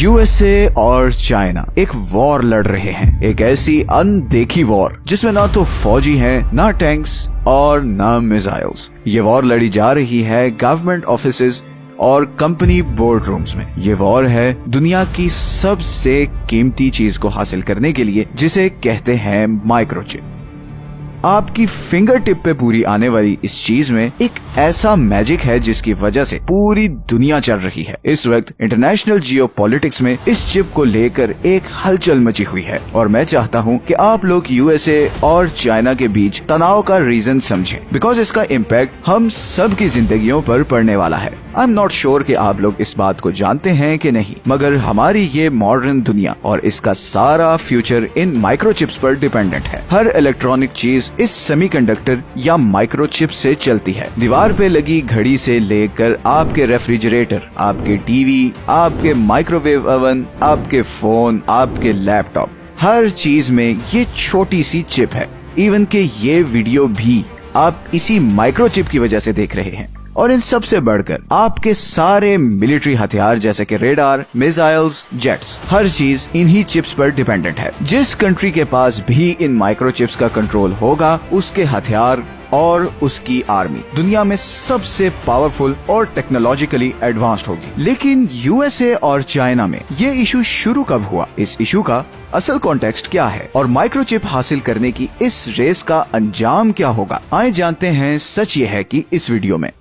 USA और China एक war लड़ रहे हैं, एक ऐसी अनदेखी वॉर जिसमें ना तो फौजी हैं, ना टैंक्स और ना मिसाइल्स। ये वॉर लड़ी जा रही है गवर्नमेंट ऑफिसेज और कंपनी बोर्ड रूम्स में। ये वॉर है दुनिया की सबसे कीमती चीज को हासिल करने के लिए, जिसे कहते हैं माइक्रोचिप। आपकी फिंगर टिप पे पूरी आने वाली इस चीज में एक ऐसा मैजिक है जिसकी वजह से पूरी दुनिया चल रही है। इस वक्त इंटरनेशनल जियोपॉलिटिक्स में इस चिप को लेकर एक हलचल मची हुई है और मैं चाहता हूं कि आप लोग यूएसए और चाइना के बीच तनाव का रीजन समझें, बिकॉज इसका इम्पैक्ट हम सब की जिंदगियों पर पड़ने वाला है। आई एम नॉट श्योर कि आप लोग इस बात को जानते हैं कि नहीं, मगर हमारी ये मॉडर्न दुनिया और इसका सारा फ्यूचर इन माइक्रोचिप्स पर डिपेंडेंट है। हर इलेक्ट्रॉनिक चीज इस सेमीकंडक्टर या माइक्रोचिप से चलती है। दीवार पे लगी घड़ी से लेकर आपके रेफ्रिजरेटर, आपके टीवी, आपके माइक्रोवेव ओवन, आपके फोन, आपके लैपटॉप, हर चीज में ये छोटी सी चिप है। इवन के ये वीडियो भी आप इसी माइक्रोचिप की वजह से देख रहे हैं। और इन सब से बढ़कर आपके सारे मिलिट्री हथियार जैसे कि रेडार, मिसाइल्स, जेट्स, हर चीज इन्हीं चिप्स पर डिपेंडेंट है। जिस कंट्री के पास भी इन माइक्रोचिप्स का कंट्रोल होगा, उसके हथियार और उसकी आर्मी दुनिया में सबसे पावरफुल और टेक्नोलॉजिकली एडवांस्ड होगी। लेकिन यूएसए और चाइना में ये इशू शुरू कब हुआ, इस इशू का असल कॉन्टेक्स्ट क्या है और माइक्रोचिप हासिल करने की इस रेस का अंजाम क्या होगा, आइए जानते हैं। सच ये है कि इस वीडियो में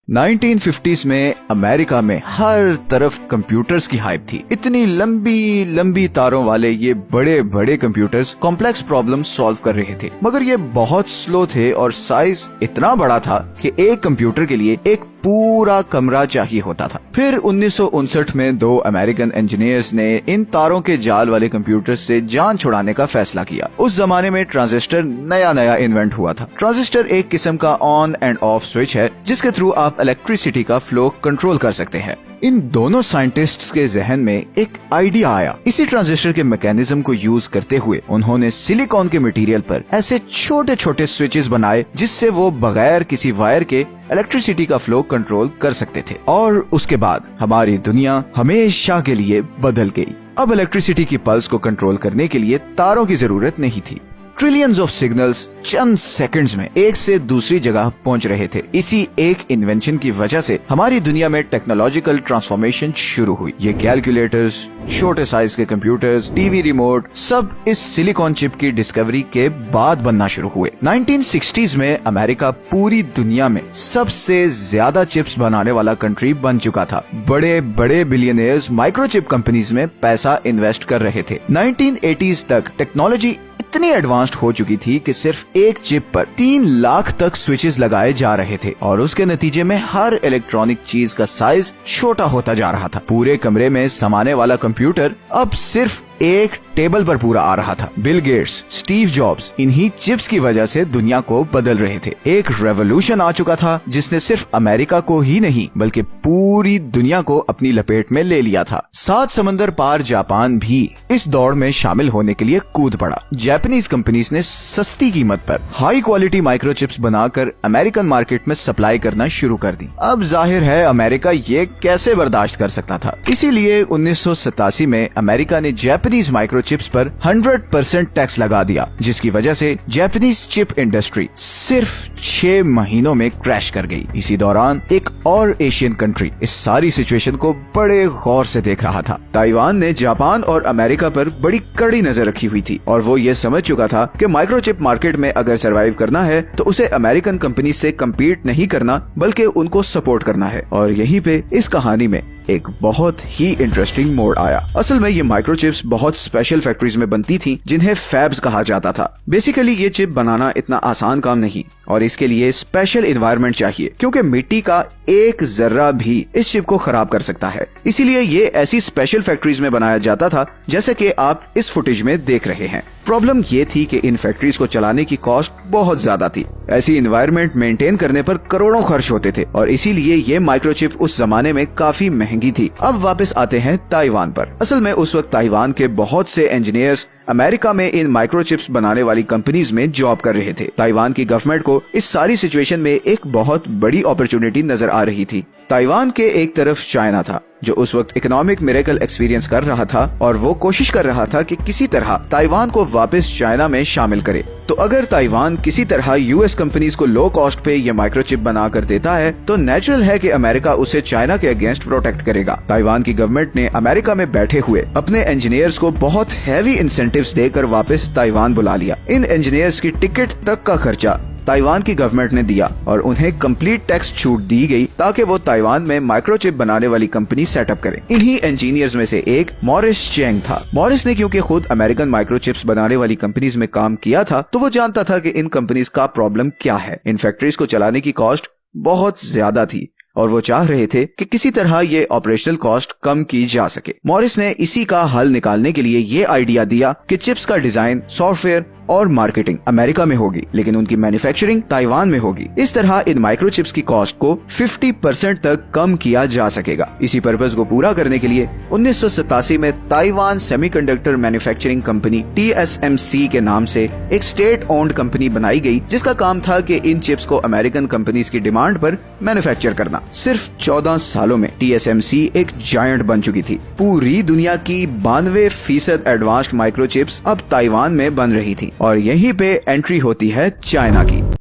1950s में अमेरिका में हर तरफ कंप्यूटर्स की हाइप थी। इतनी लंबी लंबी तारों वाले ये बड़े बड़े कंप्यूटर्स कॉम्प्लेक्स प्रॉब्लम सॉल्व कर रहे थे, मगर ये बहुत स्लो थे और साइज इतना बड़ा था कि एक कंप्यूटर के लिए एक पूरा कमरा चाहिए होता था। फिर 1959 में दो अमेरिकन इंजीनियर्स ने इन तारों के जाल वाले कंप्यूटर से जान छुड़ाने का फैसला किया। उस जमाने में ट्रांजिस्टर नया नया इन्वेंट हुआ था। ट्रांजिस्टर एक किस्म का ऑन एंड ऑफ स्विच है जिसके थ्रू आप इलेक्ट्रिसिटी का फ्लो कंट्रोल कर सकते हैं। इन दोनों साइंटिस्ट्स के जहन में एक आइडिया आया। इसी ट्रांजिस्टर के मैकेनिज्म को यूज करते हुए उन्होंने सिलिकॉन के मटेरियल पर ऐसे छोटे छोटे स्विचेस बनाए जिससे वो बगैर किसी वायर के इलेक्ट्रिसिटी का फ्लो कंट्रोल कर सकते थे। और उसके बाद हमारी दुनिया हमेशा के लिए बदल गई। अब इलेक्ट्रिसिटी की पल्स को कंट्रोल करने के लिए तारों की जरूरत नहीं थी। Trillions of signals Chand seconds में एक से दूसरी जगह पहुंच रहे थे। इसी एक इन्वेंशन की वजह से हमारी दुनिया में टेक्नोलॉजिकल ट्रांसफॉर्मेशन शुरू हुई। ये कैलकुलेटर्स, छोटे साइज के कंप्यूटर्स, टीवी रिमोट, सब इस सिलिकॉन चिप की डिस्कवरी के बाद बनना शुरू हुए। 1960s में अमेरिका पूरी दुनिया में सबसे ज्यादा चिप्स बनाने वाला कंट्री बन चुका था। बड़े बड़े बिलियनियर्स माइक्रोचिप कंपनीज में पैसा इन्वेस्ट कर रहे थे। 1980s तक टेक्नोलॉजी इतनी एडवांस्ड हो चुकी थी कि सिर्फ एक चिप पर 3 लाख तक स्विचेस लगाए जा रहे थे और उसके नतीजे में हर इलेक्ट्रॉनिक चीज का साइज छोटा होता जा रहा था। पूरे कमरे में समाने वाला कंप्यूटर अब सिर्फ एक टेबल पर पूरा आ रहा था। बिल गेट्स, स्टीव जॉब्स इन्हीं चिप्स की वजह से दुनिया को बदल रहे थे। एक रेवोल्यूशन आ चुका था जिसने सिर्फ अमेरिका को ही नहीं बल्कि पूरी दुनिया को अपनी लपेट में ले लिया था। 7 समंदर पार जापान भी इस दौड़ में शामिल होने के लिए कूद पड़ा। जापानीज कंपनीज ने सस्ती कीमत पर हाई क्वालिटी माइक्रोचिप्स बनाकर अमेरिकन मार्केट में सप्लाई करना शुरू कर दी। अब जाहिर है अमेरिका ये कैसे बर्दाश्त कर सकता था, इसीलिए 1987 में अमेरिका ने जापानीज माइक्रोचिप्स पर 100% टैक्स लगा दिया, जिसकी वजह से जापानीज चिप इंडस्ट्री सिर्फ 6 महीनों में क्रैश कर गई। इसी दौरान एक और एशियन कंट्री इस सारी सिचुएशन को बड़े गौर से देख रहा था। ताइवान ने जापान और अमेरिका पर बड़ी कड़ी नजर रखी हुई थी और वो ये समझ चुका था कि माइक्रोचिप मार्केट में अगर सरवाइव करना है तो उसे अमेरिकन कंपनी से कम्पीट नहीं करना बल्कि उनको सपोर्ट करना है। और यहीं पे इस कहानी में एक बहुत ही इंटरेस्टिंग मोड़ आया। असल में ये माइक्रोचिप्स बहुत स्पेशल फैक्ट्रीज में बनती थी जिन्हें फैब्स कहा जाता था। बेसिकली ये चिप बनाना इतना आसान काम नहीं और इसके लिए स्पेशल एनवायरनमेंट चाहिए क्योंकि मिट्टी का एक जर्रा भी इस चिप को खराब कर सकता है। इसीलिए ये ऐसी स्पेशल फैक्ट्रीज में बनाया जाता था जैसे कि आप इस फुटेज में देख रहे हैं। प्रॉब्लम ये थी कि इन फैक्ट्रीज को चलाने की कॉस्ट बहुत ज्यादा थी। ऐसी एनवायरनमेंट मेंटेन करने पर करोड़ों खर्च होते थे और इसीलिए ये माइक्रोचिप उस जमाने में काफी महंगी थी। अब वापस आते हैं ताइवान पर। असल में उस वक्त ताइवान के बहुत से इंजीनियर्स अमेरिका में इन माइक्रोचिप्स बनाने वाली कंपनीज में जॉब कर रहे थे। ताइवान की गवर्नमेंट को इस सारी सिचुएशन में एक बहुत बड़ी अपॉर्चुनिटी नजर आ रही थी। ताइवान के एक तरफ चाइना था जो उस वक्त इकोनॉमिक मिरेकल एक्सपीरियंस कर रहा था और वो कोशिश कर रहा था कि किसी तरह ताइवान को वापस चाइना में शामिल करे। तो अगर ताइवान किसी तरह यूएस कंपनीज को लो कॉस्ट पे ये माइक्रोचिप बनाकर देता है तो नेचुरल है कि अमेरिका उसे चाइना के अगेंस्ट प्रोटेक्ट करेगा। ताइवान की गवर्नमेंट ने अमेरिका में बैठे हुए अपने इंजीनियर्स को बहुत हैवी इंसेंटिव्स देकर वापस ताइवान बुला लिया। इन इंजीनियर्स की टिकट तक का खर्चा ताइवान की गवर्नमेंट ने दिया और उन्हें कंप्लीट टैक्स छूट दी गई ताकि वो ताइवान में माइक्रोचिप बनाने वाली कंपनी सेटअप करें। इन्हीं इंजीनियर्स में से एक मॉरिस चेंग था। मॉरिस ने क्योंकि खुद अमेरिकन माइक्रोचिप्स बनाने वाली कंपनीज में काम किया था तो वो जानता था कि इन कंपनीज का प्रॉब्लम क्या है। इन फैक्ट्रीज को चलाने की कॉस्ट बहुत ज्यादा थी और वो चाह रहे थे कि किसी तरह ये ऑपरेशनल कॉस्ट कम की जा सके। मॉरिस ने इसी का हल निकालने के लिए ये आइडिया दिया कि चिप्स का डिजाइन, सॉफ्टवेयर और मार्केटिंग अमेरिका में होगी लेकिन उनकी मैन्युफैक्चरिंग ताइवान में होगी। इस तरह इन माइक्रोचिप्स की कॉस्ट को 50% तक कम किया जा सकेगा। इसी पर्पस को पूरा करने के लिए 1987 में Taiwan semiconductor manufacturing company TSMC के नाम से एक स्टेट ओन्ड कंपनी बनाई गई जिसका काम था कि इन चिप्स को अमेरिकन कंपनीज की डिमांड पर मैन्युफैक्चर करना। सिर्फ 14 सालों में TSMC एक जायंट बन चुकी थी। पूरी दुनिया की 92% एडवांस्ड माइक्रोचिप्स अब ताइवान में बन रही थी और यहीं पे एंट्री होती है चाइना की।